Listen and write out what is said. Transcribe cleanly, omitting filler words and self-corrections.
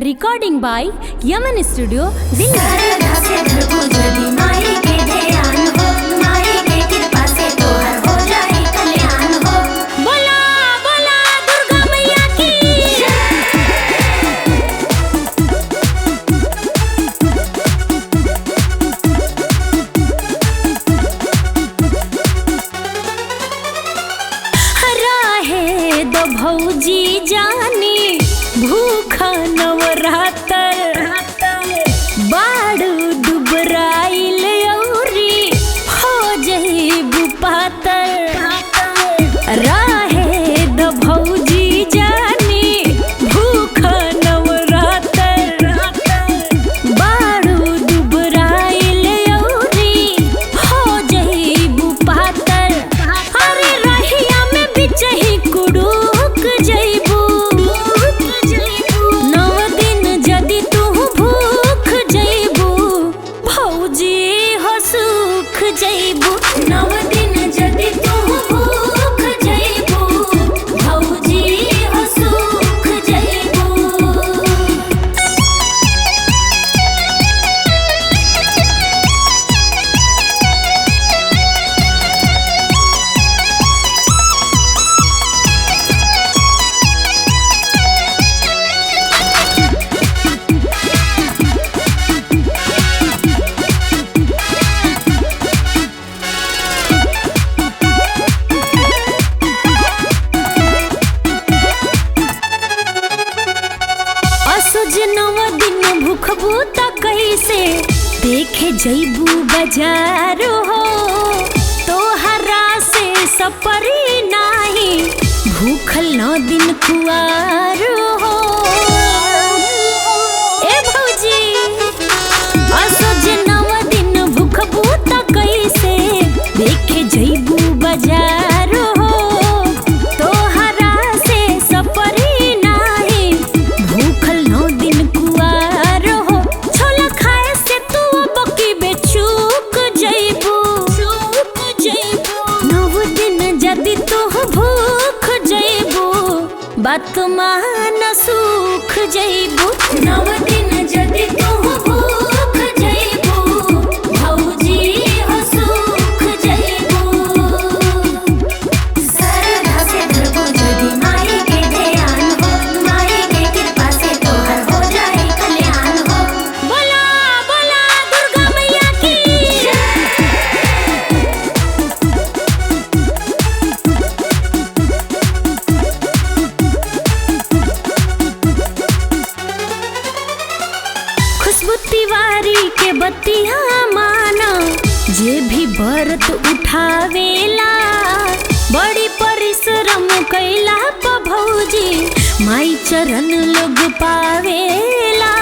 Recording by Yemen studio भौजी जानी भूखा नवरातर बाड़ू दुबराइल औरी हो जइबू पातर राहे द भौजी जानी भूखा नवरातर बाड़ू दुबराइल औरी हो जइबू पातर अरे रहिया में बिचही कुड़ू भूखबूता कैसे देखे जइबू बाजार हो तोहरा से सपरी नाही भूखल 9 दिन कुआर हो ए भौजी असोज 9 दिन भूखबूता कैसे देखे जइबू बाजार हो तोहरा से सपरी नाही भूखल 9 दिन बात मान सूख जइबू 9 दिन जदि तू भूख जइबू भौजी हो सूख जइबू सरधा से धरबू जदि माई के ध्यान हो माई के कृपा से तोहर हो जाए कल्याण हो बोला बोला दुर्गा मैया की खुशबू तिवारी के बतिया माना जे भी व्रत उठावेला बड़ी परिश्रम कैला प भौजी माई चरण लोग पावेला।